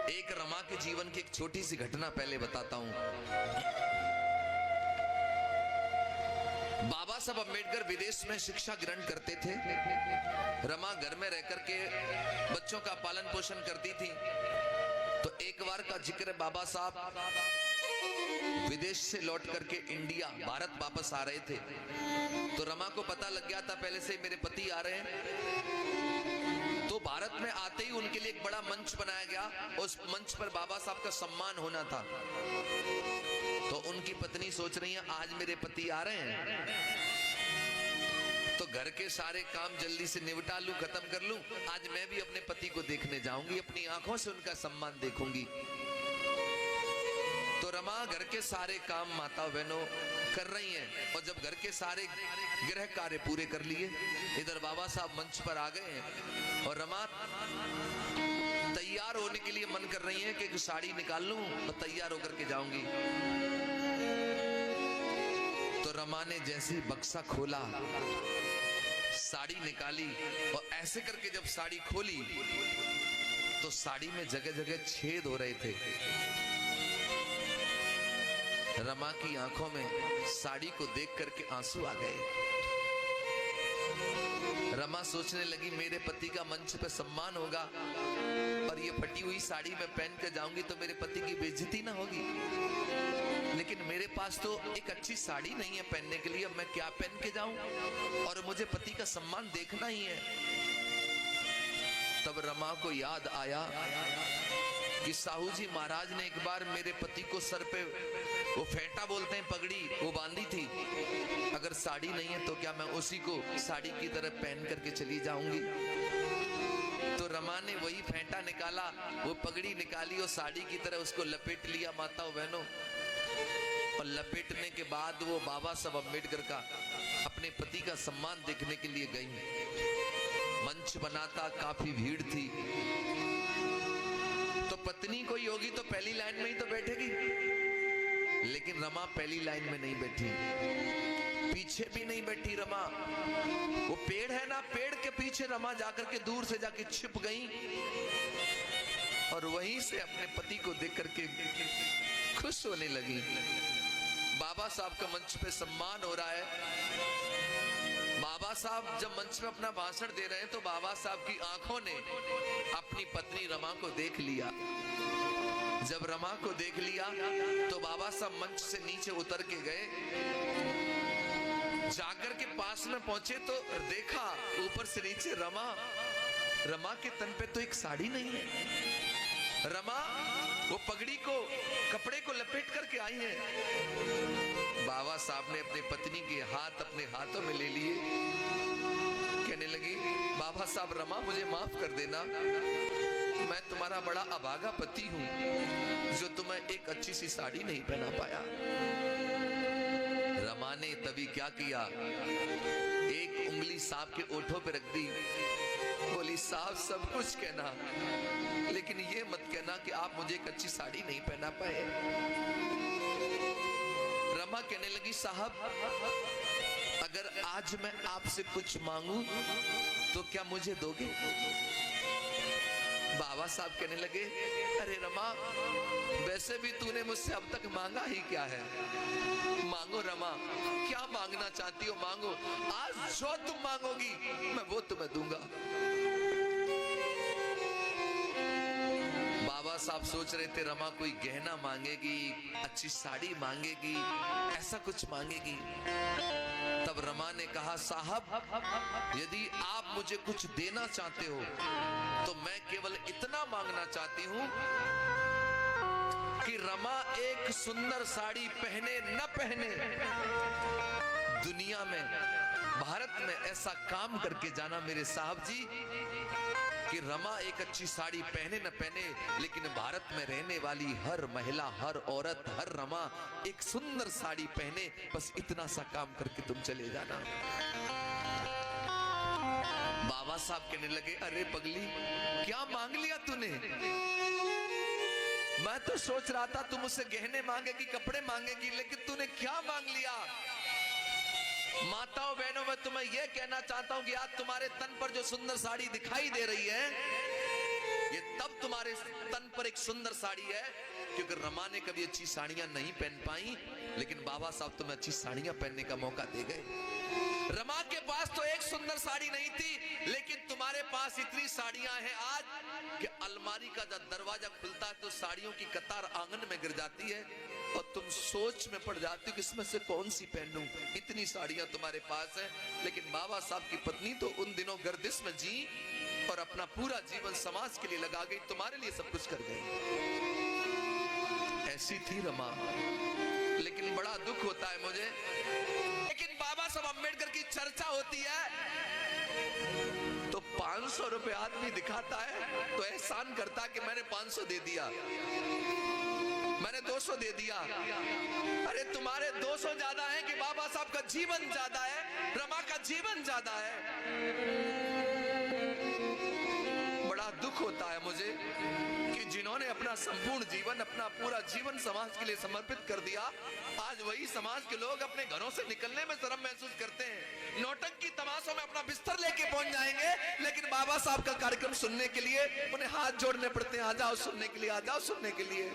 एक रमा के जीवन की एक छोटी सी घटना पहले बताता हूं। बाबा साहब अम्बेडकर विदेश में शिक्षा ग्रहण करते थे। रमा घर में रह करके बच्चों का पालन पोषण करती थी। तो एक बार का जिक्र, बाबा साहब विदेश से लौट करके इंडिया भारत वापस आ रहे थे। तो रमा को पता लग गया था पहले से मेरे पति आ रहे हैं। तो भारत में आते ही उनके लिए एक बड़ा मंच बनाया गया। उस मंच पर बाबा साहब का सम्मान होना था। तो उनकी पत्नी सोच रही है आज मेरे पति आ रहे हैं तो घर के सारे काम जल्दी से निपटा लूं, खत्म कर लूं। आज मैं भी अपने पति को देखने जाऊंगी, अपनी आंखों से उनका सम्मान देखूंगी। तो रमा घर के सारे काम माता बहनों कर रही हैं। और जब घर के सारे गृह कार्य पूरे कर लिए, इधर बाबा साहब मंच पर आ गए हैं और रमा तैयार होने के लिए मन कर रही है कि एक साड़ी निकाल लूं और तैयार होकर के जाऊंगी। तो रमा ने जैसे बक्सा खोला, साड़ी निकाली और ऐसे करके जब साड़ी खोली तो साड़ी में जगह जगह छेद हो रहे थे। रमा की आंखों में साड़ी को देख करके आंसू आ गए। रमा सोचने लगी मेरे पति का मंच पे सम्मान होगा और ये फटी हुई साड़ी मैं पहन कर जाऊंगी तो मेरे पति की बेइज्जती ना होगी। लेकिन मेरे पास तो एक अच्छी साड़ी नहीं है पहनने के लिए, अब मैं क्या पहन के जाऊं और मुझे पति का सम्मान देखना ही है। तब रमा को याद आया कि साहू जी महाराज ने एक बार मेरे पति को सर पे वो फेंटा बोलते हैं पगड़ी, वो बांधी थी। अगर साड़ी नहीं है तो क्या मैं उसी को साड़ी की तरह पहन करके चली जाऊंगी। तो रमा ने वही फेंटा निकाला, वो पगड़ी निकाली और साड़ी की तरह उसको लपेट लिया माताओं बहनों। और लपेटने के बाद वो बाबा साहब अम्बेडकर का अपने पति का सम्मान देखने के लिए गई। मंच बना था, काफी भीड़ थी। तो पत्नी कोई होगी तो पहली लाइन में ही तो बैठेगी, लेकिन रमा पहली लाइन में नहीं बैठी, पीछे भी नहीं बैठी रमा। वो पेड़ है ना, पेड़ के पीछे रमा जाकर के दूर से जाके छिप गई और वहीं से अपने पति को देख करके खुश होने लगी। बाबा साहब का मंच पे सम्मान हो रहा है। बाबा साहब जब मंच में अपना भाषण दे रहे हैं तो बाबा साहब की आंखों ने अपनी पत्नी रमा को देख लिया। जब रमा को देख लिया तो बाबा साहब मंच से नीचे उतर के गए, जाकर के पास में पहुंचे तो देखा ऊपर से नीचे रमा के तन पे तो एक साड़ी नहीं है। रमा वो पगड़ी को, कपड़े को लपेट करके आई है। बाबा साहब ने अपने पत्नी के हाथ अपने हाथों में ले लिए, कहने लगी बाबा साहब रमा मुझे माफ कर देना, मैं तुम्हारा बड़ा अभागा पति हूं जो तुम्हें एक अच्छी सी साड़ी नहीं पहना पाया। रमा ने तभी क्या किया, एक उंगली साहब के ओठों पे रख दी, बोली साहब सब कुछ कहना लेकिन ये मत कहना कि आप मुझे एक अच्छी साड़ी नहीं पहना पाए। रमा कहने लगी साहब अगर आज मैं आपसे कुछ मांगू तो क्या मुझे दोगे? बाबा साहब कहने लगे अरे रमा वैसे भी तूने मुझसे अब तक मांगा ही क्या है, मांगो रमा, क्या मांगना चाहती हो मांगो, आज जो तुम मांगोगी मैं वो तुम्हें दूंगा। बाबा साहब सोच रहे थे रमा कोई गहना मांगेगी, अच्छी साड़ी मांगेगी, ऐसा कुछ मांगेगी। तब रमा ने कहा साहब यदि आप मुझे कुछ देना चाहते हो तो मैं केवल इतना मांगना चाहती हूं कि रमा एक सुंदर साड़ी पहने न पहने, दुनिया में भारत में ऐसा काम करके जाना मेरे साहब जी कि रमा एक अच्छी साड़ी पहने न पहने, लेकिन भारत में रहने वाली हर महिला, हर औरत, हर रमा एक सुंदर साड़ी पहने, बस इतना सा काम करके तुम चले जाना। बाबा साहब कहने लगे अरे पगली क्या मांग लिया तूने? मैं तो सोच रहा था तुम मुझसे गहने मांगेगी, कपड़े मांगेगी, लेकिन तूने क्या मांग लिया? माताओं बहनों मैं तुम्हें यह कहना चाहता हूं कि आज तुम्हारे तन पर जो सुंदर साड़ी दिखाई दे रही है ये तब तुम्हारे तन पर एक सुंदर साड़ी है, क्योंकि रमा ने कभी अच्छी साड़ियां नहीं पहन पाई, लेकिन बाबा साहब तुम्हें अच्छी साड़ियां पहनने का मौका दे गए। रमा के पास तो एक सुंदर साड़ी नहीं थी, लेकिन तुम्हारे पास इतनी साड़ियां हैं आज कि अलमारी का जब दरवाजा खुलता है तो साड़ियों की कतार आंगन में गिर जाती है और तुम सोच में पड़ जाती हो कि इसमें से कौन सी पहनूं, इतनी साड़ियां तुम्हारे पास हैं। लेकिन बाबा साहब की पत्नी तो उन दिनों गर्दिश में जी और अपना पूरा जीवन समाज के लिए लगा गई, तुम्हारे लिए सब कुछ कर गई। ऐसी थी रमा। लेकिन बड़ा दुख होता है मुझे, लेकिन बाबा साहब अम्बेडकर की चर्चा होती है तो 500 रुपए आदमी दिखाता है तो एहसान करता कि मैंने 500 दे दिया, मैंने 200 दे दिया। अरे तुम्हारे 200 ज्यादा है कि बाबा साहब का जीवन ज्यादा है, रमा का जीवन ज्यादा है। बड़ा दुख होता है मुझे कि जिन्होंने अपना संपूर्ण जीवन, अपना पूरा जीवन समाज के लिए समर्पित कर दिया, आज वही समाज के लोग अपने घरों से निकलने में शर्म महसूस करते हैं। नौटंकी तमाशों में अपना बिस्तर लेके पहुंच जाएंगे, लेकिन बाबा साहब का कार्यक्रम सुनने के लिए उन्हें हाथ जोड़ने पड़ते हैं, आ जाओ सुनने के लिए, आ जाओ सुनने के लिए।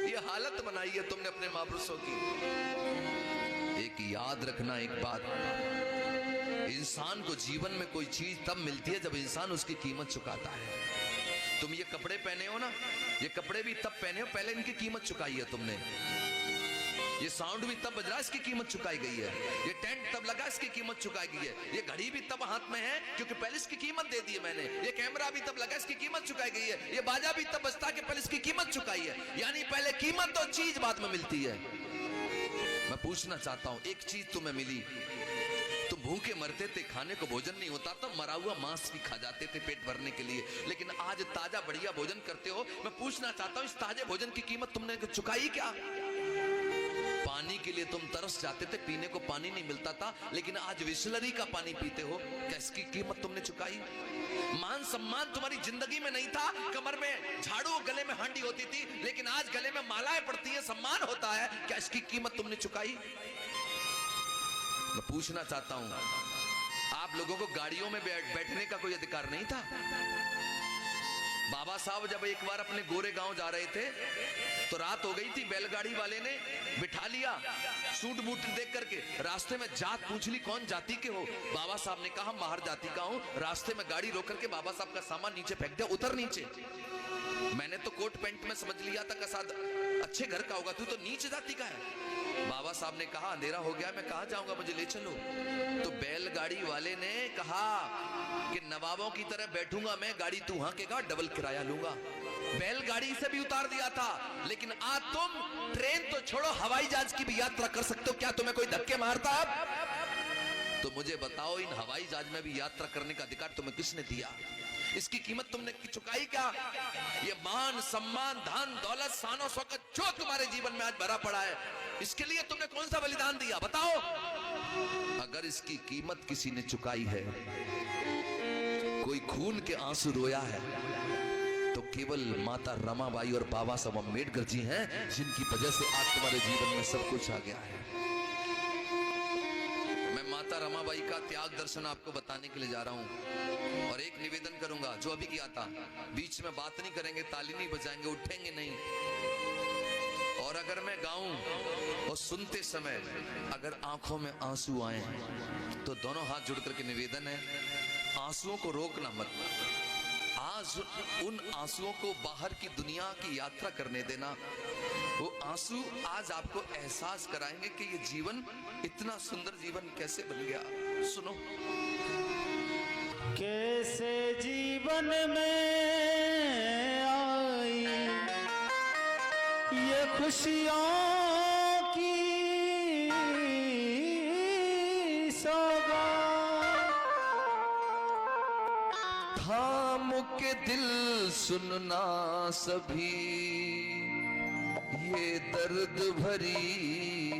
ये हालत बनाई है तुमने अपने महापुरुषों की। एक याद रखना एक बात, इंसान को जीवन में कोई चीज तब मिलती है जब इंसान उसकी कीमत चुकाता है। तुम ये कपड़े पहने हो ना, ये कपड़े भी तब पहने हो पहले इनकी कीमत चुकाई है तुमने। ये साउंड भी तब बज रहा है, इसकी कीमत चुकाई गई है। ये टेंट तब लगा, इसकी कीमत चुकाई गई है। ये घड़ी भी तब हाथ में है क्योंकि पहले इसकी कीमत दे दी है मैंने। ये कैमरा भी तब लगा, इसकी कीमत चुकाई गई है। ये बाजा भी तब बजता कि पहले इसकी कीमत चुकाई है। यानी पहले कीमत तो चीज बाद में मिलती है। मैं पूछना चाहता हूं, एक चीज तुम्हें मिली, तुम भूखे मरते थे, खाने को भोजन नहीं होता तो मरा हुआ मांस भी खा जाते थे पेट भरने के लिए, लेकिन आज ताजा बढ़िया भोजन करते हो। मैं पूछना चाहता हूं, इस ताजे भोजन की कीमत तुमने चुकाई क्या? पानी के लिए तुम तरस जाते थे, पीने को पानी नहीं मिलता था, लेकिन आज बिसलरी का पानी पीते हो, क्या इसकी कीमत तुमने चुकाई? मान सम्मान तुम्हारी जिंदगी में नहीं था, कमर में झाड़ू, गले में हांडी होती थी, लेकिन आज गले में मालाएं पड़ती है, सम्मान होता है, क्या इसकी कीमत तुमने चुकाई? मैं पूछना चाहता हूं, आप लोगों को गाड़ियों में बैठने का कोई अधिकार नहीं था? बाबा साहब जब एक बार अपने गोरे गांव जा रहे थे तो रात हो गई थी, बैलगाड़ी वाले ने बिठा लिया सूट बूट देख करके, रास्ते में जात पूछ ली कौन जाति के हो? बाबा साहब ने कहा माहर जाति का हूं। रास्ते में गाड़ी रोक करके बाबा साहब का सामान नीचे फेंक दिया, उतर नीचे। मैंने तो कोट पैंट में समझ लिया था कसाद अच्छे घर का होगा, तू तो नीच जाति का है। बाबा साहब ने कहा अंधेरा हो गया, मैं कहां जाऊंगा, मुझे ले चलो। तो बैलगाड़ी वाले ने कहा कि नवाबों की तरह बैठूंगा मैं, गाड़ी तू हांकेगा, डबल किराया लूंगा। बैलगाड़ी से भी उतार दिया था, लेकिन आज तुम ट्रेन तो छोड़ो, हवाई जहाज की भी यात्रा कर सकते हो। क्या तुम्हें कोई धक्के मारता अब? तो मुझे बताओ, इन हवाई जहाज में भी यात्रा करने का अधिकार तुम्हें किसने दिया? इसकी कीमत तुमने चुकाई क्या? ये मान सम्मान धन दौलत शानो शौकत जो तुम्हारे जीवन में आज भरा पड़ा है, इसके लिए तुमने कौन सा बलिदान दिया बताओ? अगर इसकी कीमत किसी ने चुकाई है, कोई खून के आंसू रोया है, तो केवल माता रमाबाई और बाबा साहब अम्बेडकर जी हैं, जिनकी वजह से आज तुम्हारे जीवन में सब कुछ आ गया है। मैं माता रमाबाई का त्याग दर्शन आपको बताने के लिए जा रहा हूं, और एक निवेदन करूंगा जो अभी किया था, बीच में बात नहीं करेंगे, ताली नहीं बजाएंगे, उठेंगे नहीं। और अगर मैं गाऊं और सुनते समय अगर आंखों में आंसू आए तो दोनों हाथ जुड़ करके निवेदन है, आंसुओं को रोकना मत। आज उन आंसुओं को बाहर की दुनिया की यात्रा करने देना। वो आंसू आज आपको एहसास कराएंगे कि ये जीवन, इतना सुंदर जीवन कैसे बन गया। सुनो, कैसे जीवन में आई ये खुशियों की सौगात, थाम के दिल सुनना सभी, ये दर्द भरी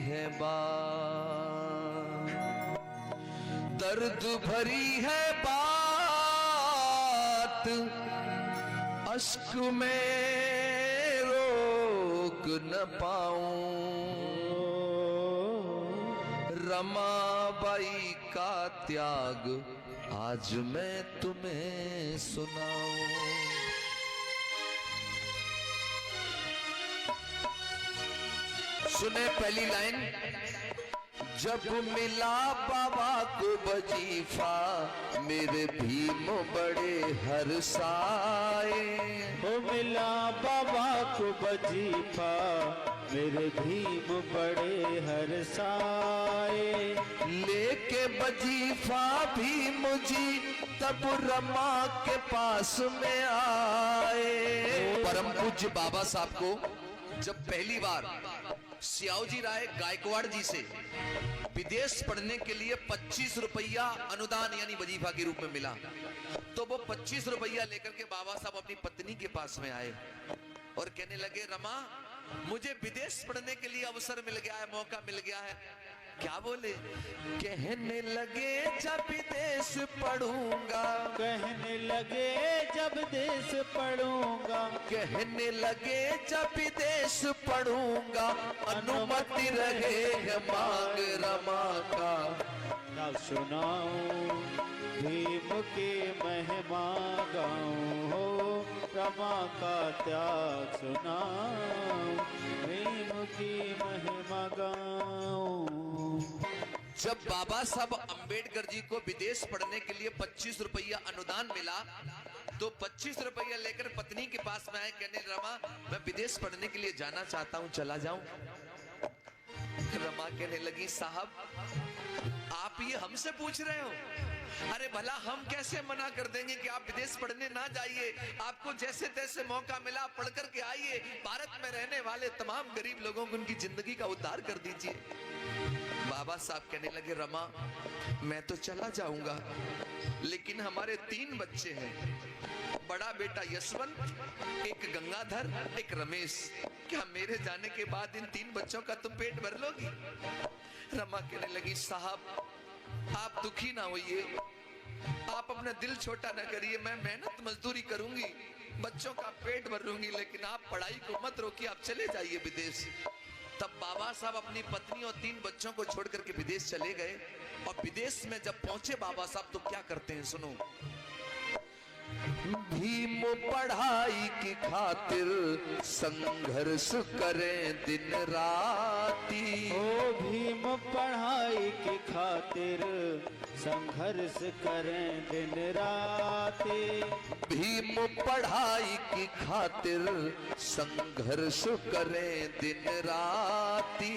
है बात, दर्द भरी है बात, अश्क में रोक न पाऊं, रमाबाई का त्याग आज मैं तुम्हें सुनाऊं। सुने पहली लाइन, जब मिला बाबा को वजीफा मेरे भीम बड़े हर्षाए। हो मिला बाबा को वजीफा मेरे भीम बड़े हर्षाए। लेके वजीफा भीम जी तब रमा के पास में आए। परम पूज्य बाबा साहब को जब पहली बार सियाओजी राय गायकवाड़ जी से विदेश पढ़ने के लिए 25 रुपया अनुदान यानी वजीफा के रूप में मिला, तो वो 25 रुपया लेकर के बाबा साहब अपनी पत्नी के पास में आए और कहने लगे, रमा मुझे विदेश पढ़ने के लिए अवसर मिल गया है, मौका मिल गया है। क्या बोले? कहने लगे जब विदेश पढ़ूंगा, कहने लगे जब देश पढ़ूंगा, कहने लगे जब विदेश पढ़ूंगा अनुमति रहे मांग रमा का। तब सुनाऊं भीम की महिमा गाऊं, हो रमा का त्याग सुनाऊं, भीम की महिमा गाऊं। जब बाबा साहब अंबेडकर जी को विदेश पढ़ने के लिए 25 रुपया अनुदान मिला, तो 25 रुपया लेकर पत्नी के पास में आए, कहने रमा मैं विदेश पढ़ने के लिए जाना चाहता हूं, चला जाऊं? रमा कहने लगी, साहब आप ये हमसे पूछ रहे हो? अरे भला हम कैसे मना कर देंगे कि आप विदेश पढ़ने ना जाइए, आपको जैसे तैसे मौका मिला पढ़ करके आइए, भारत में रहने वाले तमाम गरीब लोगों को उनकी जिंदगी का उद्धार कर दीजिए। बाबा साहब कहने लगे, रमा मैं तो चला जाऊंगा, लेकिन हमारे 3 बच्चे हैं, बड़ा बेटा यशवंत, एक गंगाधर, एक रमेश, क्या मेरे जाने के बाद इन 3 बच्चों का तुम पेट भर लोगी? रमा कहने लगी, साहब आप दुखी ना होइए, आप अपना दिल छोटा ना करिए, मैं मेहनत मजदूरी करूंगी, बच्चों का पेट भरूंगी, लेकिन आप पढ़ाई को मत रोकिए, आप चले जाइए विदेश। तब बाबा साहब अपनी पत्नी और 3 बच्चों को छोड़ करके विदेश चले गए। और विदेश में जब पहुंचे बाबा साहब तो क्या करते हैं, सुनो। भीम पढ़ाई की खातिर संघर्ष करें दिन राती। ओ भीम पढ़ाई की खातिर संघर्ष करें दिन राती। भीम पढ़ाई की खातिर संघर्ष करें दिन राती।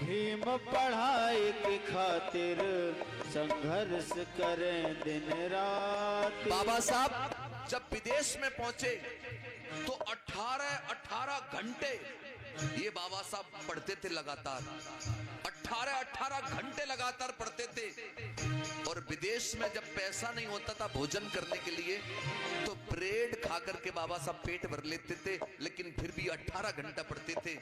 भीम पढ़ाई की खातिर संघर्ष करें दिन राती। बाबा साहब जब विदेश में पहुंचे तो 18 घंटे ये बाबा साहब पढ़ते थे लगातार, 18 घंटे लगातार पढ़ते थे। और विदेश में जब पैसा नहीं होता था भोजन करने के लिए तो ब्रेड खा करके बाबा साहब पेट भर लेते थे, लेकिन फिर भी 18 घंटा पढ़ते थे।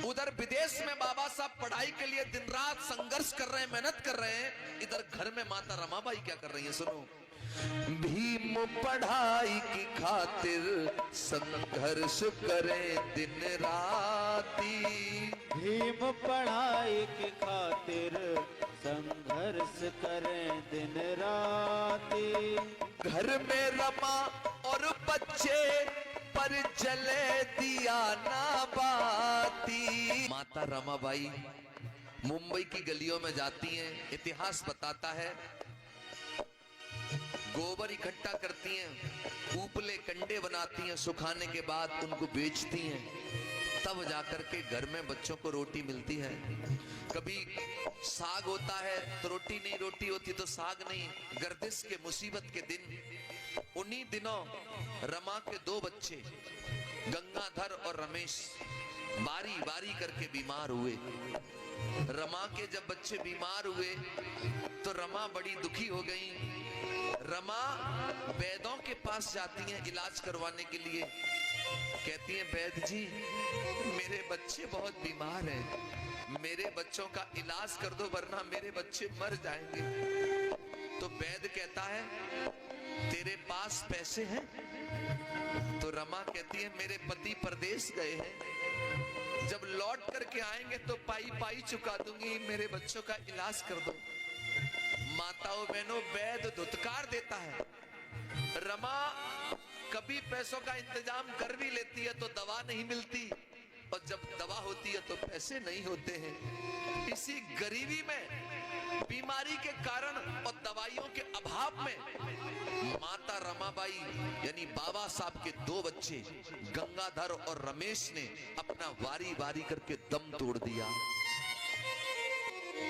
उधर विदेश में बाबा साहब पढ़ाई के लिए दिन रात संघर्ष कर रहे हैं, मेहनत कर रहे हैं, इधर घर में माता रमाबाई क्या कर रही है, सुनो। भीम पढ़ाई की खातिर संघर्ष करें दिन राती। भीम पढ़ाई की खातिर संघर्ष करें दिन राती। घर में रमा और बच्चे पर जले दिया ना बाती। माता रमाबाई मुंबई की गलियों में जाती हैं, इतिहास बताता है गोबर इकट्ठा करती हैं, उपले कंडे बनाती हैं, सुखाने के बाद उनको बेचती हैं, तब जाकर के घर में बच्चों को रोटी मिलती है। कभी साग होता है तो रोटी नहीं, रोटी होती तो साग नहीं। गर्दिश के मुसीबत के दिन उन्हीं दिनों रमा के 2 बच्चे गंगाधर और रमेश बारी बारी करके बीमार हुए। रमा के जब बच्चे बीमार हुए तो रमा बड़ी दुखी हो गई। रमा वैद्यों के पास जाती हैं इलाज करवाने के लिए, कहती हैं वैद्य जी मेरे बच्चे बहुत बीमार हैं, मेरे बच्चों का इलाज कर दो वरना मेरे बच्चे मर जाएंगे। तो वैद्य कहता है तेरे पास पैसे हैं? तो रमा कहती है मेरे पति परदेश गए हैं, जब लौट करके आएंगे तो पाई पाई चुका दूंगी, मेरे बच्चों का इलाज कर दो। माताओं बहनों वैद्य धुतकार देता है। रमा कभी पैसों का इंतजाम कर भी लेती है तो दवा नहीं मिलती, और जब दवा होती है तो पैसे नहीं होते हैं। इसी गरीबी में, बीमारी के कारण और दवाइयों के अभाव में माता रमाबाई यानी बाबा साहब के दो बच्चे गंगाधर और रमेश ने अपना वारी वारी करके दम तोड़ दिया।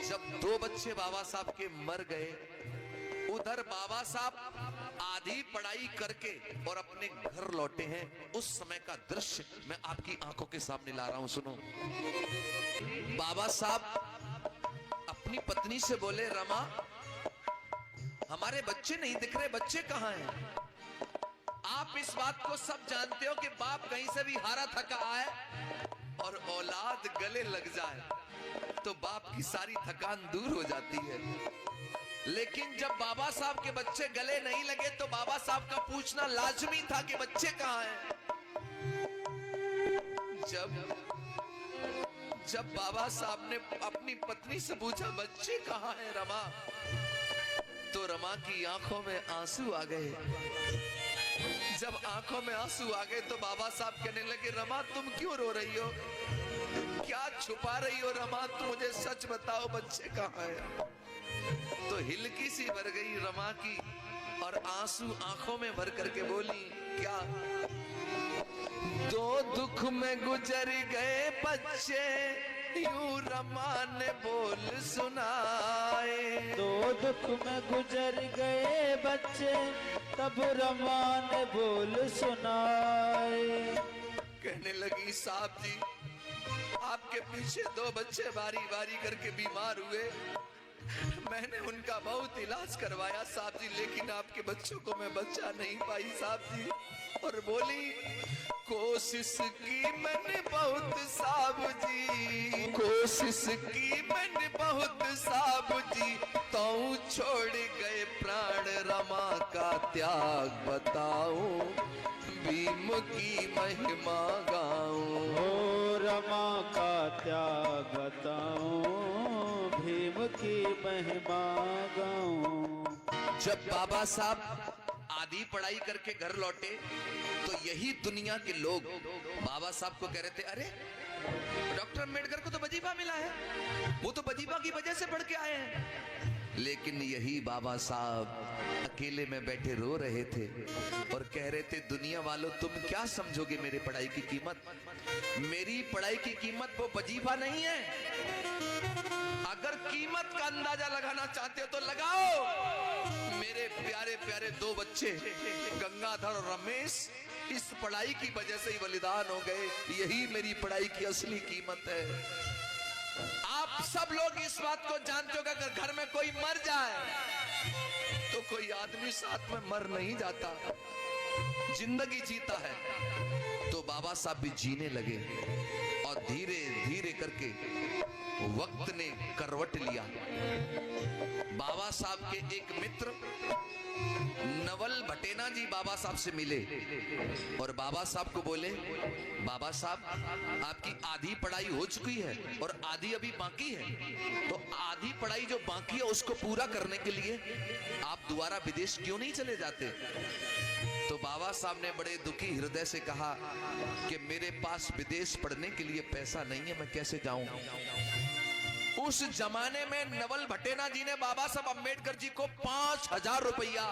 जब दो बच्चे बाबा साहब के मर गए, उधर बाबा साहब आधी पढ़ाई करके और अपने घर लौटे हैं। उस समय का दृश्य मैं आपकी आंखों के सामने ला रहा हूं, सुनो। बाबा साहब अपनी पत्नी से बोले, रमा हमारे बच्चे नहीं दिख रहे, बच्चे कहां हैं? आप इस बात को सब जानते हो कि बाप कहीं से भी हारा थका आए और औलाद गले लग जाए तो बाप की सारी थकान दूर हो जाती है। लेकिन जब बाबा साहब के बच्चे गले नहीं लगे तो बाबा साहब का पूछना लाजमी था कि बच्चे कहां हैं। जब बाबा साहब ने अपनी पत्नी से पूछा, बच्चे कहां हैं रमा, तो रमा की आंखों में आंसू आ गए। जब आंखों में आंसू आ गए तो बाबा साहब कहने लगे, रमा तुम क्यों रो रही हो, क्या छुपा रही हो रमा, तुम मुझे सच बताओ बच्चे कहां हैं। तो हिलकी सी भर गई रमा की और आंसू आंखों में भर करके बोली, क्या? दो दुख में गुजर गए बच्चे, यूं रमा ने बोल सुनाए। दो दुख में गुजर गए बच्चे, तब रमा ने बोल सुनाए। कहने लगी, साहब जी आपके पीछे दो बच्चे बारी बारी करके बीमार हुए, मैंने उनका बहुत इलाज करवाया साहब जी, लेकिन आपके बच्चों को मैं बचा नहीं पाई साहब जी। और बोली, कोशिश की मैंने बहुत साहब जी, कोशिश की मैंने बहुत साहब जी, तो छोड़ गए प्राण रमा का त्याग बताऊं, भीम की महिमा गाऊं। हो रमा का त्याग बताऊं, भीम की महिमा गाऊं। जब बाबा साहब आधी पढ़ाई करके घर लौटे तो यही दुनिया के लोग बाबा साहब को कह रहे थे, अरे डॉक्टर अम्बेडकर को तो वजीफा मिला है, वो तो वजीफा की वजह से पढ़ के आए हैं। लेकिन यही बाबा साहब अकेले में बैठे रो रहे थे और कह रहे थे, दुनिया वालों तुम क्या समझोगे मेरी पढ़ाई की कीमत, मेरी पढ़ाई की कीमत वो वजीफा नहीं है। अगर कीमत का अंदाजा लगाना चाहते हो तो लगाओ। मेरे प्यारे प्यारे दो बच्चे गंगाधर और रमेश इस पढ़ाई की वजह से ही बलिदान हो गए, यही मेरी पढ़ाई की असली कीमत है। आप सब लोग इस बात को जानते हो कि अगर घर में कोई मर जाए तो कोई आदमी साथ में मर नहीं जाता, जिंदगी जीता है। तो बाबा साहब भी जीने लगे और धीरे धीरे करके वक्त ने करवट लिया। बाबा साहब के एक मित्र नवल भटेना जी बाबा साहब से मिले और बाबा साहब को बोले, बाबा साहब आपकी आधी पढ़ाई हो चुकी है और आधी अभी बाकी है, तो आधी पढ़ाई जो बाकी है उसको पूरा करने के लिए आप दोबारा विदेश क्यों नहीं चले जाते। तो बाबा साहब ने बड़े दुखी हृदय से कहा कि मेरे पास विदेश पढ़ने के लिए पैसा नहीं है, मैं कैसे जाऊं। उस जमाने में नवल भटेना जी ने बाबा साहब अम्बेडकर जी को 5,000 रुपया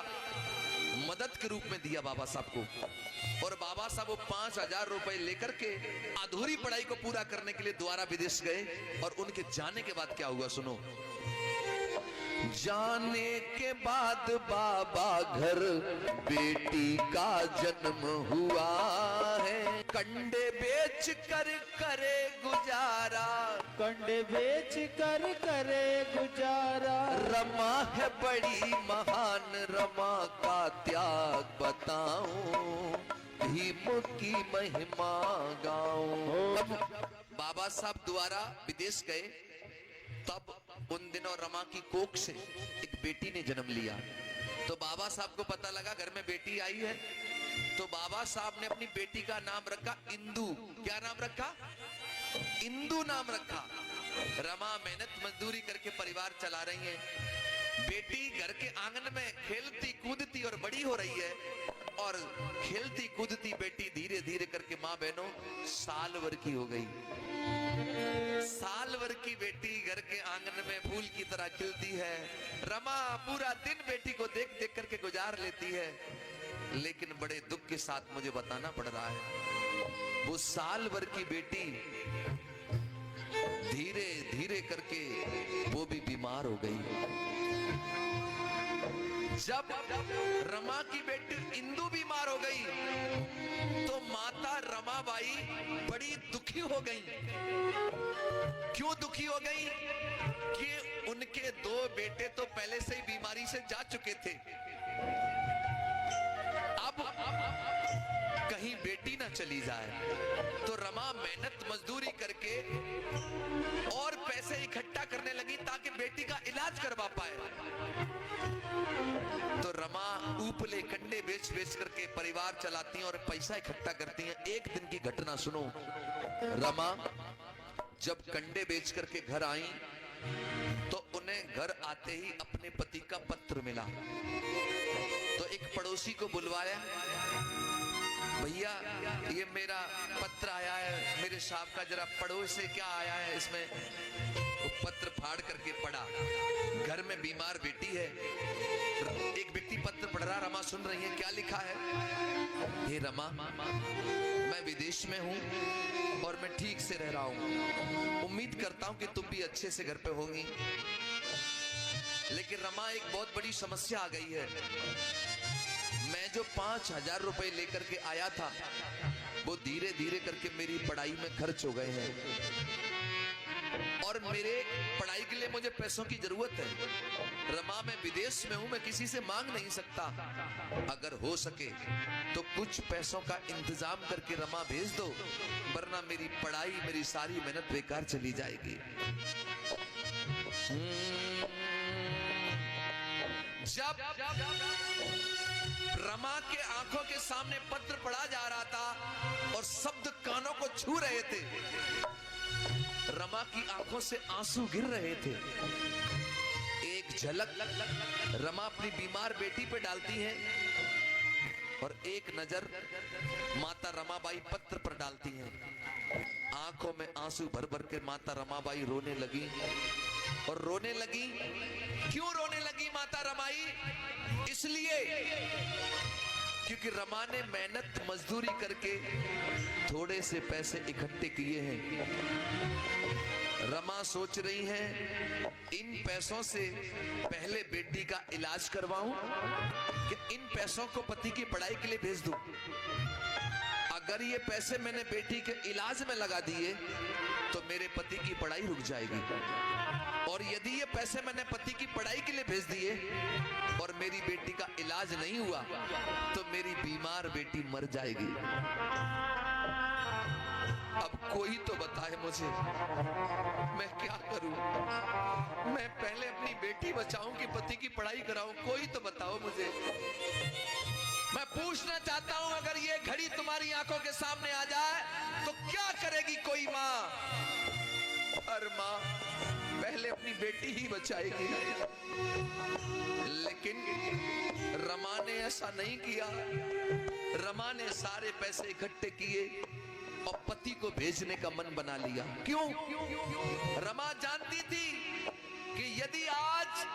मदद के रूप में दिया बाबा साहब को, और बाबा साहब वो 5,000 रुपए लेकर के अधूरी पढ़ाई को पूरा करने के लिए दोबारा विदेश गए। और उनके जाने के बाद क्या हुआ सुनो। जाने के बाद बाबा घर बेटी का जन्म हुआ है, कंडे बेच कर करे गुजारा, कंडे बेच कर करे गुजारा। रमा है बड़ी महान, रमा का त्याग बताऊं, भीम की महिमा गाऊं। बाबा साहब दोबारा विदेश गए, तब उन दिनों रमा की कोख से एक बेटी ने जन्म लिया। तो बाबा साहब को पता लगा घर में बेटी आई है, तो बाबा साहब ने अपनी बेटी का नाम रखा इंदु। क्या नाम रखा? इंदु नाम रखा। रमा मेहनत मजदूरी करके परिवार चला रही है, बेटी घर के आंगन में खेलती कूदती और बड़ी हो रही है, और खेलती कूदती बेटी धीरे धीरे करके माँ बहनों साल भर की हो गई। साल भर की बेटी घर के आंगन में फूल की तरह खिलती है। रमा पूरा दिन बेटी को देख देख करके गुजार लेती है, लेकिन बड़े दुख के साथ मुझे बताना पड़ रहा है, वो साल भर की बेटी धीरे धीरे करके वो भी बीमार हो गई। जब रमा की बेटी इंदु बीमार हो गई तो माता रमाबाई बड़ी दुखी हो गई। क्यों दुखी हो गई? कि उनके दो बेटे तो पहले से ही बीमारी से जा चुके थे, अब कहीं बेटी ना चली जाए। तो रमा मेहनत मजदूरी करके और पैसे इकट्ठा करने लगी ताकि बेटी का इलाज करवा पाए। तो रमा ऊपले कंडे बेच बेच करके परिवार चलाती हैं और पैसा इकट्ठा करती हैं। एक दिन की घटना सुनो। रमा जब कंडे बेच करके घर आई तो उन्हें घर आते ही अपने पति का पत्र मिला। तो एक पड़ोसी को बुलवाया, भैया ये मेरा पत्र आया है, मेरे साहब का जरा पढ़ो इसे क्या आया है इसमें। वो पत्र फाड़ करके पढ़ा, घर में बीमार बेटी है। एक व्यक्ति पत्र पढ़ रहा, रमा सुन रही है, क्या लिखा है? हे रमा, मैं विदेश में हूं और मैं ठीक से रह रहा हूं, उम्मीद करता हूं कि तुम भी अच्छे से घर पे होंगी, लेकिन रमा एक बहुत बड़ी समस्या आ गई है। मैं जो 5,000 रुपए लेकर के आया था वो धीरे धीरे करके मेरी पढ़ाई में खर्च हो गए हैं और मेरे पढ़ाई के लिए मुझे पैसों की जरूरत है। रमा मैं विदेश में हूं, मैं किसी से मांग नहीं सकता, अगर हो सके तो कुछ पैसों का इंतजाम करके रमा भेज दो, वरना मेरी पढ़ाई मेरी सारी मेहनत बेकार चली जाएगी। जब रमा के आंखों के सामने पत्र पढ़ा जा रहा था और शब्द कानों को छू रहे थे, रमा की आंखों से आंसू गिर रहे थे। एक झलक रमा अपनी बीमार बेटी पे डालती है और एक नजर माता रमाबाई पत्र पर डालती हैं। आंखों में आंसू भर भर के माता रमाबाई रोने लगी और रोने लगी। क्यों रोने लगी माता रमाई? इसलिए क्योंकि रमा ने मेहनत मजदूरी करके थोड़े से पैसे इकट्ठे किए हैं। रमा सोच रही है इन पैसों से पहले बेटी का इलाज करवाऊं कि इन पैसों को पति की पढ़ाई के लिए भेज दूं। अगर ये पैसे मैंने बेटी के इलाज में लगा दिए तो मेरे पति की पढ़ाई रुक जाएगी, और यदि ये पैसे मैंने पति की पढ़ाई के लिए भेज दिए और मेरी बेटी का इलाज नहीं हुआ तो मेरी बीमार बेटी मर जाएगी। अब कोई तो बताए मुझे, मैं क्या करूं? मैं पहले अपनी बेटी बचाऊं कि पति की पढ़ाई कराऊं? कोई तो बताओ मुझे। मैं पूछना चाहता हूं, अगर ये घड़ी तुम्हारी आंखों के सामने आ जाए तो क्या करेगी कोई माँ? हर माँ पहले अपनी बेटी ही बचाएगी, लेकिन रमा ने ऐसा नहीं किया। रमा ने सारे पैसे इकट्ठे किए और पति को भेजने का मन बना लिया। क्यों? रमा जानती थी कि यदि आज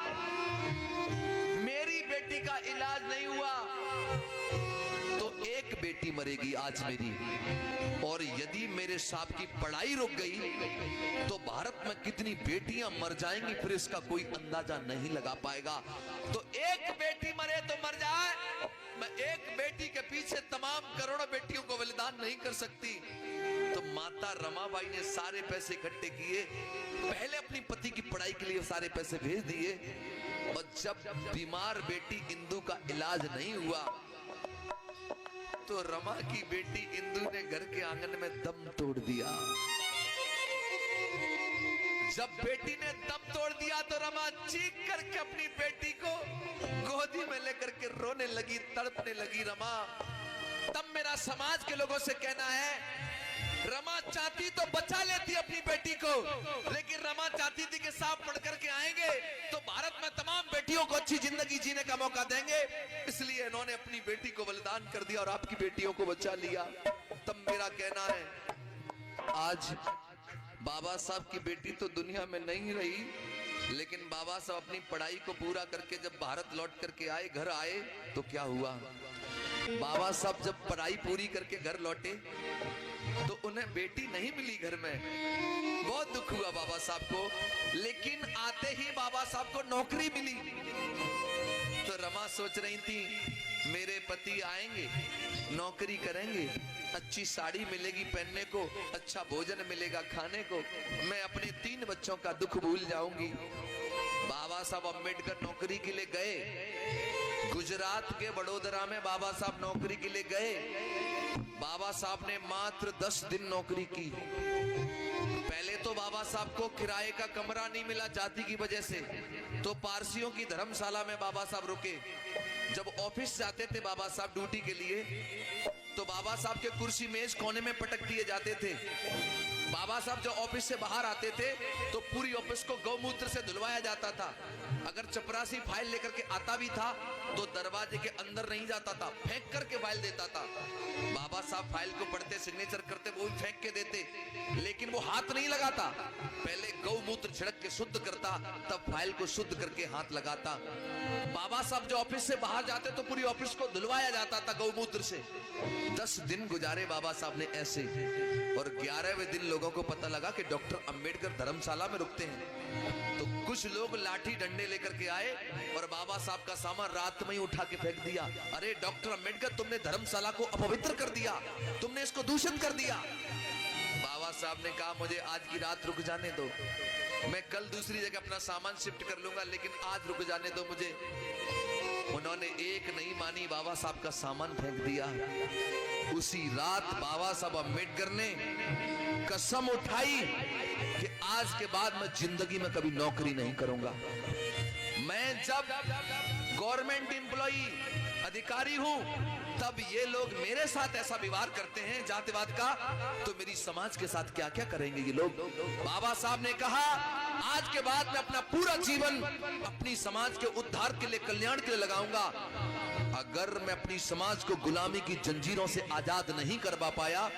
मेरी बेटी का इलाज नहीं हुआ तो एक बेटी मरेगी आज मेरी, और यदि मेरे साहब की पढ़ाई रुक गई तो भारत में कितनी बेटियां मर जाएंगी, फिर इसका कोई अंदाजा नहीं लगा पाएगा। तो एक बेटी मरे तो मर जाए, मैं एक बेटी के पीछे तमाम करोड़ों बेटियों को बलिदान नहीं कर सकती। तो माता रमाबाई ने सारे पैसे इकट्ठे किए, पहले अपनी पति की पढ़ाई के लिए सारे पैसे भेज दिए, और जब बीमार बेटी इंदु का इलाज नहीं हुआ तो रमा की बेटी इंदु ने घर के आंगन में दम तोड़ दिया। जब बेटी ने दम तोड़ दिया तो रमा चीख करके अपनी बेटी को गोदी में लेकर के रोने लगी, तड़पने लगी। रमा, तब मेरा समाज के लोगों से कहना है रमा चाहती तो बचा लेती अपनी बेटी को, लेकिन रमा चाहती थी कि सांप पढ़ करके आएंगे तो भारत में तमाम बेटियों को अच्छी जिंदगी जीने का मौका देंगे, इसलिए इन्होंने अपनी बेटी को बलिदान कर दिया और आपकी बेटियों को बचा लिया। तब मेरा कहना है, आज बाबा साहब की बेटी तो दुनिया में नहीं रही, लेकिन बाबा साहब अपनी पढ़ाई को पूरा करके जब भारत लौट करके आए, घर आए, तो क्या हुआ, बाबा साहब जब पढ़ाई पूरी करके घर लौटे तो उन्हें बेटी नहीं मिली घर में। बहुत दुख हुआ बाबा साहब को, लेकिन आते ही बाबा साहब को नौकरी मिली। तो रमा सोच रही थी, मेरे पति आएंगे, नौकरी करेंगे, अच्छी साड़ी मिलेगी पहनने को, अच्छा भोजन मिलेगा खाने को, मैं अपने 3 बच्चों का दुख भूल जाऊंगी। बाबा साहब अम्बेडकर नौकरी के लिए गए, गुजरात के वडोदरा में बाबा साहब नौकरी के लिए गए। बाबा साहब ने मात्र 10 दिन नौकरी की। पहले तो बाबा साहब को किराए का कमरा नहीं मिला जाति की वजह से, तो पारसियों की धर्मशाला में बाबा साहब रुके। जब ऑफिस जाते थे बाबा साहब ड्यूटी के लिए, तो बाबा साहब के कुर्सी मेज कोने में पटक दिए जाते थे। बाबा साहब जब ऑफिस से बाहर आते थे तो पूरी ऑफिस को गौमूत्र से धुलवाया जाता था। अगर चपरासी फाइल लेकर के आता भी था तो दरवाजे के अंदर नहीं जाता था, फेंक करके फाइल देता था। बाबा साहब फाइल को पढ़ते, सिग्नेचर करते, वो भी फेंक के देते, लेकिन वो हाथ नहीं लगाता, पहले गौमूत्र छिड़क के शुद्ध करता, तब फाइल को शुद्ध करके हाथ लगाता। बाबा साहब जो ऑफिस से बाहर जाते तो पूरी ऑफिस को धुलवाया जाता था गौमूत्र से। 10 दिन गुजारे बाबा साहब ने ऐसे, और 11वें दिन लोगों को पता लगा कि डॉक्टर अंबेडकर धर्मशाला में रुकते हैं। तो कुछ लोग लाठी डंडे लेकर के आए और बाबा साहब का सामान रात में ही उठा के फेंक दिया। अरे डॉक्टर अंबेडकर, तुमने धर्मशाला को अपवित्र कर दिया, तुमने इसको दूषित कर दिया। बाबा साहब ने कहा, मुझे आज की रात रुक जाने दो, मैं कल दूसरी जगह अपना सामान शिफ्ट कर लूंगा, लेकिन आज रुक जाने दो मुझे। उन्होंने एक नहीं मानी, बाबा साहब का सामान फेंक दिया। उसी रात बाबा साहब अम्बेडकर ने कसम उठाई कि आज के बाद मैं जिंदगी में कभी नौकरी नहीं करूंगा। मैं जब गवर्नमेंट एम्प्लॉई अधिकारी हूं, तब ये लोग मेरे साथ ऐसा व्यवहार करते हैं जातिवाद का, तो मेरी समाज के साथ क्या क्या करेंगे ये लोग। बाबा साहब ने कहा, आज के बाद मैं अपना पूरा जीवन अपनी समाज के उद्धार के लिए, कल्याण के लिए लगाऊंगा। अगर मैं अपनी समाज को गुलामी की जंजीरों से आजाद नहीं करवा पाया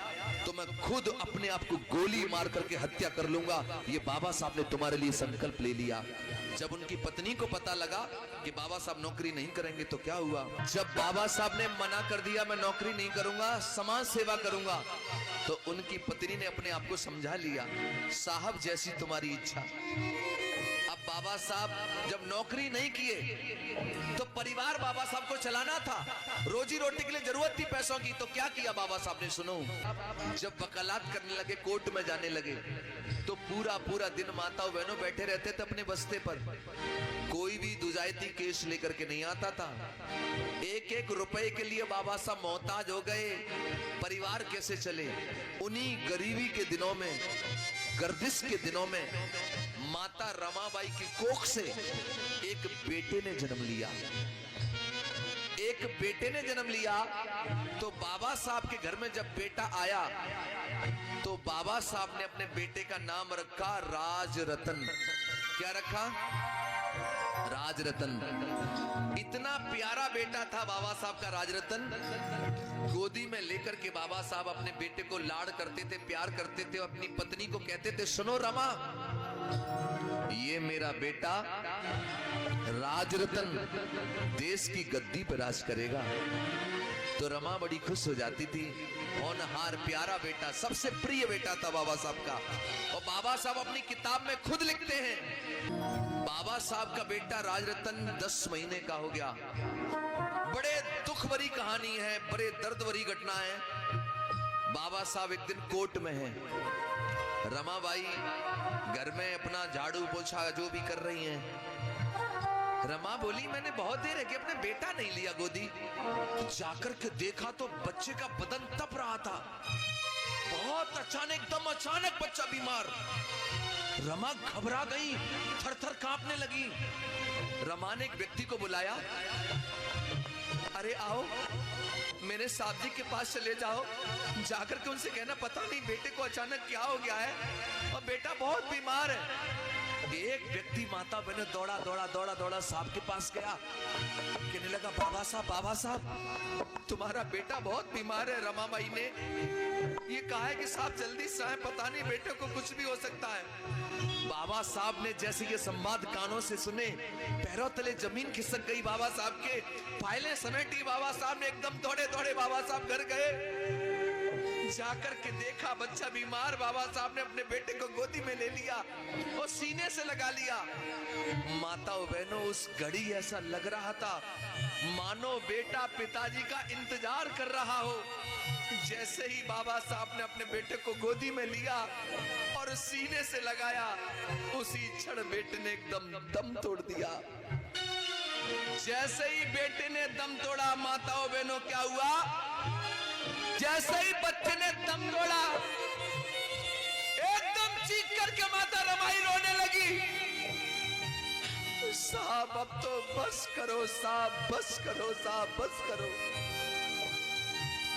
तो मैं खुद अपने आप को गोली मार करके हत्या कर लूंगा। ये बाबा साहब ने तुम्हारे लिए संकल्प ले लिया। जब उनकी पत्नी को पता लगा कि बाबा साहब नौकरी नहीं करेंगे तो क्या हुआ, जब बाबा साहब ने मना कर दिया मैं नौकरी नहीं करूंगा, समाज सेवा करूंगा, तो उनकी पत्नी ने अपने आप को समझा लिया, साहब जैसी तुम्हारी इच्छा। अब बाबा साहब जब नौकरी नहीं किए तो परिवार बाबा साहब को चलाना था, रोजी रोटी के लिए जरूरत थी पैसों की, तो क्या किया बाबा साहब ने, सुनो। जब वकालत करने लगे, कोर्ट में जाने लगे, तो पूरा दिन माताओं बहनों बैठे रहते थे अपने बस्ते पर, कोई भी दुजायती केस लेकर के नहीं आता था। 1-1 रुपए के लिए बाबा साहब मोहताज हो गए। परिवार कैसे चले? उन्हीं गरीबी के दिनों में, गर्दिश के दिनों में माता रमाबाई की कोख से एक बेटे ने जन्म लिया। एक बेटे ने जन्म लिया तो बाबा साहब के घर में जब बेटा आया तो बाबा साहब ने अपने बेटे का नाम रखा राजरतन। क्या रखा? राजरतन। इतना प्यारा बेटा था बाबा साहब का राजरतन। गोदी में लेकर के बाबा साहब अपने बेटे को लाड़ करते थे, प्यार करते थे, अपनी पत्नी को कहते थे, सुनो रमा, ये मेरा बेटा राजरतन देश की गद्दी पर राज करेगा। तो रमा बड़ी खुश हो जाती थी। होनहार प्यारा बेटा, सबसे प्रिय बेटा था बाबा साहब का। और बाबा साहब अपनी किताब में खुद लिखते हैं, बाबा साहब का बेटा राजरतन 10 महीने का हो गया। बड़े दुख भरी कहानी है, बड़े दर्द भरी घटना है। बाबा साहब एक दिन कोर्ट में हैं, रमाबाई घर में अपना झाड़ू पोछा जो भी कर रही हैं। रमा बोली, मैंने बहुत देर है कि अपने बेटा नहीं लिया गोदी। जाकर के देखा तो बच्चे का बदन तप रहा था, बहुत अचानक, एकदम अचानक बच्चा बीमार। रमा घबरा गई, थर-थर कांपने लगी। रमा ने एक व्यक्ति को बुलाया, अरे आओ, मेरे साहब जी के पास चले जाओ, जाकर के उनसे कहना पता नहीं बेटे को अचानक क्या हो गया है और बेटा बहुत बीमार है। एक व्यक्ति माता बहने दौड़ा दौड़ा दौड़ा दौड़ा साहब के पास गया, कहने लगा बाबा साहब तुम्हारा बेटा बहुत बीमार है। रमाबाई ने ये कहा है कि साहब जल्दी से आए, पता नहीं बेटे को कुछ भी हो सकता है। बाबा साहब ने जैसे ये संवाद कानों से सुने, पैरों तले जमीन खिसक गई बाबा साहब के, फाइलें समेटी बाबा साहब ने एकदम दौड़े दौड़े बाबा साहब घर गए। जाकर के देखा बच्चा बीमार, बाबा साहब ने अपने बेटे को गोदी में ले लिया और सीने से लगा लिया। माताओं बहनों, उस घड़ी ऐसा लग रहा था मानो बेटा पिताजी का इंतजार कर रहा हो। जैसे ही बाबा साहब ने अपने बेटे को गोदी में लिया और सीने से लगाया, उसी क्षण बेटे ने एकदम दम तोड़ दिया। जैसे ही बेटे ने दम तोड़ा, माताओं बहनों क्या हुआ, जैसे ही बच्चे ने दम तोड़ा, एकदम चीख करके माता रमाई रोने लगी, साहब अब तो बस करो साहब, बस करो साहब, बस करो।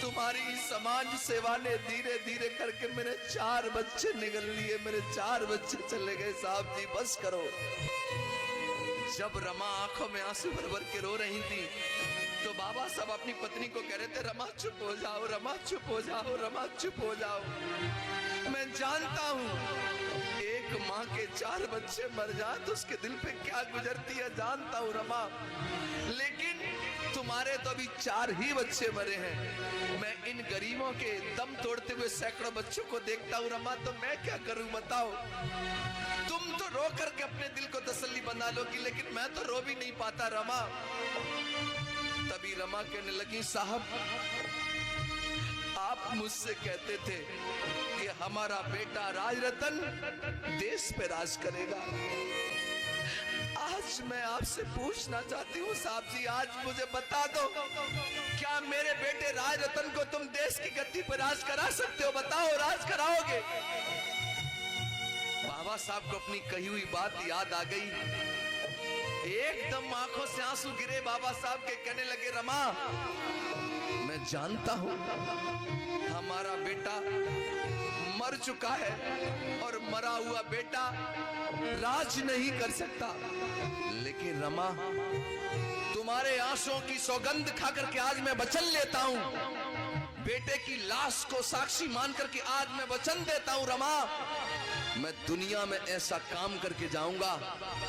तुम्हारी समाज सेवा ने धीरे धीरे करके मेरे 4 बच्चे निगल लिए, मेरे 4 बच्चे चले गए साहब जी, बस करो। जब रमा आंखों में आंसू भर भर के रो रही थी, तो बाबा साहब अपनी पत्नी को कह रहे थे रमा चुप हो जाओ, रमा चुप हो जाओ, रमा चुप हो जाओ। मैं जानता हूं एक माँ के 4 बच्चे मर जाए तो उसके दिल पे क्या गुजरती है, जानता हूं रमा, लेकिन तुम्हारे तो अभी 4 ही बच्चे मरे हैं। मैं इन गरीबों के दम तोड़ते हुए सैकड़ों बच्चों को देखता हूं रमा, तो मैं क्या करूं बताओ। तुम तो रो करके अपने दिल को तसल्ली बना लोगी, लेकिन मैं तो रो भी नहीं पाता रमा। तभी रमा कहने लगी साहब आप मुझसे कहते थे कि हमारा बेटा राजरतन देश पे राज करेगा। आज मैं आपसे पूछना चाहती हूँ साहब जी, आज मुझे बता दो क्या मेरे बेटे राजरतन को तुम देश की गद्दी पर राज करा सकते हो, बताओ राज कराओगे। बाबा साहब को अपनी कही हुई बात याद आ गई, एकदम आंखों से आंसू गिरे बाबा साहब के, कहने लगे रमा मैं जानता हूं हमारा बेटा मर चुका है और मरा हुआ बेटा राज नहीं कर सकता, लेकिन रमा तुम्हारे आंसुओं की सौगंध खा करके आज मैं वचन लेता हूं, बेटे की लाश को साक्षी मान करके आज मैं वचन देता हूं रमा, मैं दुनिया में ऐसा काम करके जाऊंगा।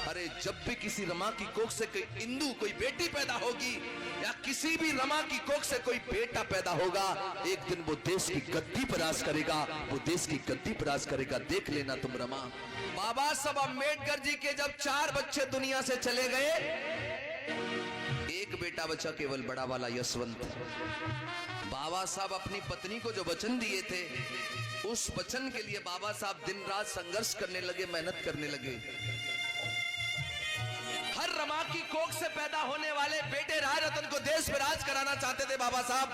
अरे जब भी किसी रमा की कोख से कोई इंदु कोई बेटी पैदा होगी या किसी भी रमा की कोख से कोई बेटा पैदा होगा, एक दिन वो देश की गद्दी पर राज करेगा, वो देश की गद्दी पर राज करेगा, देख लेना तुम रमा। बाबा साहब अम्बेडकर जी के जब 4 बच्चे दुनिया से चले गए, एक बेटा बचा केवल बड़ा वाला यशवंत। बाबा साहब अपनी पत्नी को जो वचन दिए थे, उस वचन के लिए बाबा साहब दिन रात संघर्ष करने लगे, मेहनत करने लगे। हर रमा की कोख से पैदा होने वाले बेटे राजरतन को देश में राज कराना चाहते थे बाबा साहब।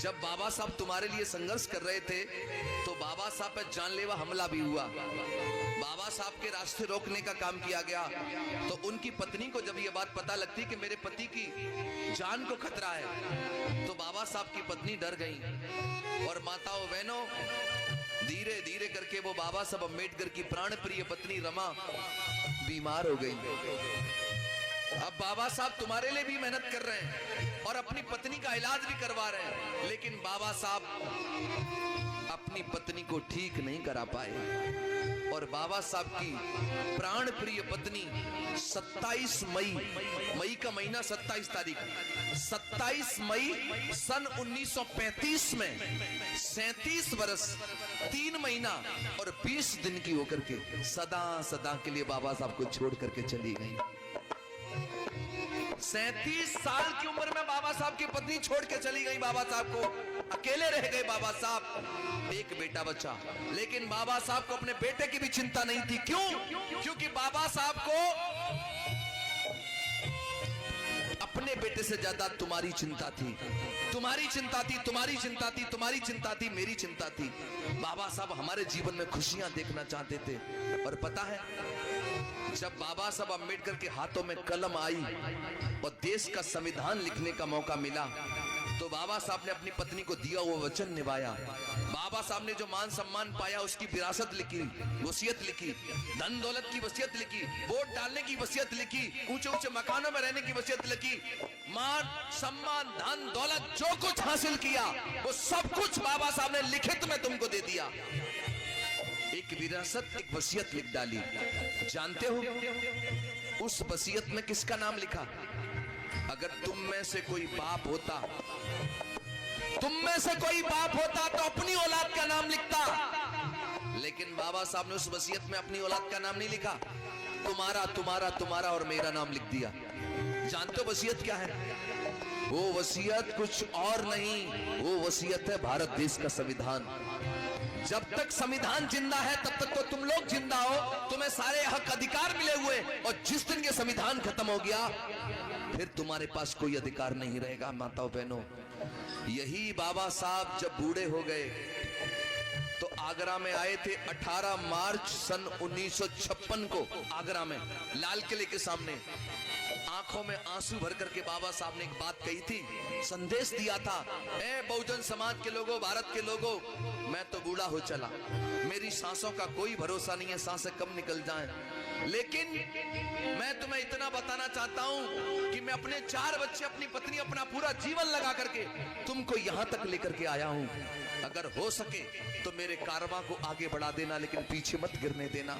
जब बाबा साहब तुम्हारे लिए संघर्ष कर रहे थे तो बाबा साहब पर जानलेवा हमला भी हुआ, बाबा साहब के रास्ते रोकने का काम किया गया। तो उनकी पत्नी को जब ये बात पता लगती कि मेरे पति की जान को खतरा है, तो बाबा साहब की पत्नी डर गई। और माताओं बहनों, धीरे धीरे करके वो बाबा साहब अम्बेडकर की प्राण प्रिय पत्नी रमा बीमार हो गई। अब बाबा साहब तुम्हारे लिए भी मेहनत कर रहे हैं और अपनी पत्नी का इलाज भी करवा रहे हैं, लेकिन बाबा साहब अपनी पत्नी को ठीक नहीं करा पाए। और बाबा साहब की प्राण प्रिय पत्नी 27 मई का महीना 27 तारीख 27 मई सन 1935 में 37 वर्ष 3 महीना और 20 दिन की होकर के सदा सदा के लिए बाबा साहब को छोड़ करके चली गई। 37 साल की उम्र में बाबा साहब की पत्नी छोड़ के चली गई बाबा साहब को, अकेले रह गए बाबा साहब। एक बेटा बचा, लेकिन बाबा साहब को अपने बेटे की भी चिंता नहीं थी। क्यों? क्योंकि बाबा साहब को अपने बेटे से ज्यादा तुम्हारी चिंता थी, तुम्हारी चिंता थी, तुम्हारी चिंता थी, तुम्हारी चिंता थी, मेरी चिंता थी। बाबा साहब हमारे जीवन में खुशियां देखना चाहते थे। और पता है, जब बाबा साहब अम्बेडकर के हाथों में कलम आई और देश का संविधान लिखने का मौका मिला, तो बाबा साहब ने अपनी पत्नी को दिया हुआ वचन निभाया। बाबा साहब ने जो मान सम्मान पाया उसकी विरासत लिखी, वसीयत लिखी, धन दौलत की वसीयत लिखी, वोट डालने की वसीयत लिखी, ऊंचे ऊंचे मकानों में रहने की वसीयत लिखी। मान सम्मान धन दौलत जो कुछ हासिल किया वो सब कुछ बाबा साहब ने लिखित में तुमको दे दिया। एक विरासत, एक वसीयत लिख डाली। जानते हो उस वसीयत में किसका नाम लिखा? अगर तुम में से कोई बाप होता, तुम में से कोई बाप होता तो अपनी औलाद का नाम लिखता, लेकिन बाबा साहब ने उस वसीयत में अपनी औलाद का नाम नहीं लिखा, तुम्हारा तुम्हारा तुम्हारा और मेरा नाम लिख दिया। जानते हो वसीयत क्या है? वो वसीयत कुछ और नहीं, वो वसीयत है भारत देश का संविधान। जब तक संविधान जिंदा है तब तक तो तुम लोग जिंदा हो, तुम्हें सारे हक अधिकार मिले हुए, और जिस दिन ये संविधान खत्म हो गया फिर तुम्हारे पास कोई अधिकार नहीं रहेगा। माताओं बहनों, यही बाबा साहब जब बूढ़े हो गए तो आगरा में आए थे 18 मार्च सन 1956 को। आगरा में लाल किले के सामने आंखों में आंसू भर करके बाबा साहब ने एक बात कही थी, संदेश दिया था, ए बहुजन समाज के लोगों, भारत के लोगों, मैं तो बूढ़ा हो चला, मेरी सांसों का कोई भरोसा नहीं है, सांसें कम निकल जाएं, लेकिन मैं तुम्हें इतना बताना चाहता हूं कि मैं अपने 4 बच्चे, अपनी पत्नी, अपना पूरा जीवन लगा करके तुमको यहां तक लेकर के आया हूं। अगर हो सके तो मेरे कारवां को आगे बढ़ा देना, लेकिन पीछे मत गिरने देना।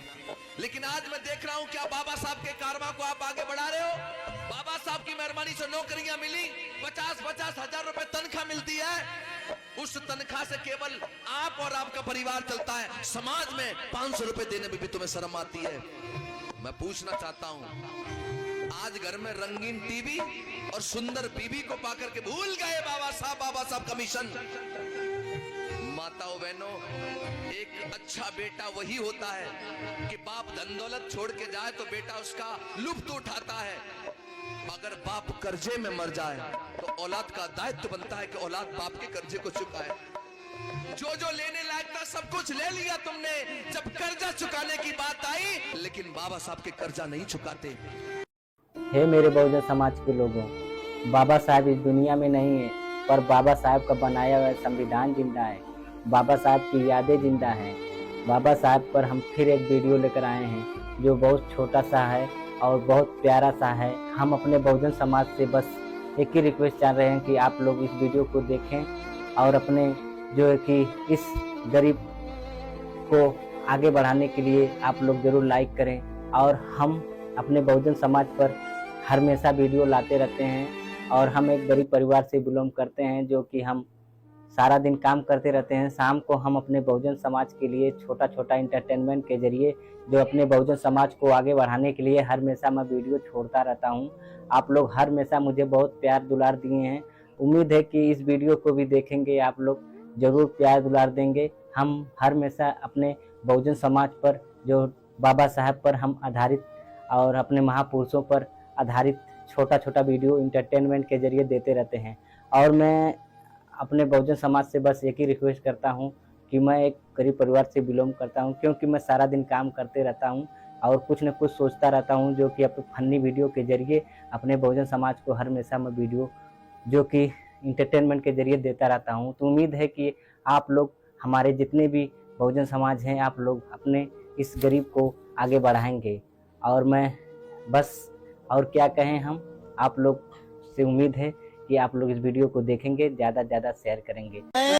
लेकिन आज मैं देख रहा हूं क्या बाबा साहब के कारवां को आप आगे बढ़ा रहे हो? बाबा साहब की मेहरबानी से नौकरियां मिली, 50-50 हजार रुपए तनख्वाह मिलती है। उस तनख्वाह से केवल आप और आपका परिवार चलता है। समाज में 500 रुपए देने में भी तुम्हें शर्म आती है। मैं पूछना चाहता हूं, आज घर में रंगीन टीवी और सुंदर बीबी को पाकर के भूल गए बाबा साहब का मिशन। माताओं बहनों, एक अच्छा बेटा वही होता है कि बाप धन दौलत छोड़ के जाए तो बेटा उसका लुत्फ उठाता है। अगर बाप कर्जे में मर जाए तो औलाद का दायित्व बनता है कि औलाद बाप के कर्जे को चुकाए। जो जो लेने लायक था सब कुछ ले लिया तुमने, जब कर्जा चुकाने की बात आई, लेकिन बाबा साहब के कर्जा नहीं चुकाते। हे मेरे बहुजन समाज के लोगों, बाबा साहब इस दुनिया में नहीं है, पर बाबा साहब का बनाया हुआ संविधान जिंदा है, बाबा साहब की यादें जिंदा हैं। बाबा साहब पर हम फिर एक वीडियो लेकर आए हैं जो बहुत छोटा सा है और बहुत प्यारा सा है। हम अपने बहुजन समाज से बस एक ही रिक्वेस्ट चाह रहे हैं कि आप लोग इस वीडियो को देखें और अपने जो है कि इस गरीब को आगे बढ़ाने के लिए आप लोग ज़रूर लाइक करें। और हम अपने बहुजन समाज पर हमेशा वीडियो लाते रहते हैं, और हम एक गरीब परिवार से बिलोंग करते हैं जो कि हम सारा दिन काम करते रहते हैं। शाम को हम अपने बहुजन समाज के लिए छोटा छोटा इंटरटेनमेंट के जरिए जो अपने बहुजन समाज को आगे बढ़ाने के लिए हमेशा मैं वीडियो छोड़ता रहता हूं। आप लोग हमेशा मुझे बहुत प्यार दुलार दिए हैं। उम्मीद है कि इस वीडियो को भी देखेंगे, आप लोग ज़रूर प्यार दुलार देंगे। हम हमेशा अपने बहुजन समाज पर, जो बाबा साहब पर हम आधारित और अपने महापुरुषों पर आधारित छोटा छोटा वीडियो इंटरटेनमेंट के जरिए देते रहते हैं। और मैं अपने बहुजन समाज से बस एक ही रिक्वेस्ट करता हूं कि मैं एक गरीब परिवार से बिलोंग करता हूं, क्योंकि मैं सारा दिन काम करते रहता हूं और कुछ न कुछ सोचता रहता हूं, जो कि अपने फनी वीडियो के जरिए अपने बहुजन समाज को हमेशा मैं वीडियो जो कि इंटरटेनमेंट के जरिए देता रहता हूं। तो उम्मीद है कि आप लोग, हमारे जितने भी बहुजन समाज हैं, आप लोग अपने इस गरीब को आगे बढ़ाएंगे। और मैं बस और क्या कहें, हम आप लोग से उम्मीद है कि आप लोग इस वीडियो को देखेंगे, ज़्यादा से ज़्यादा शेयर करेंगे।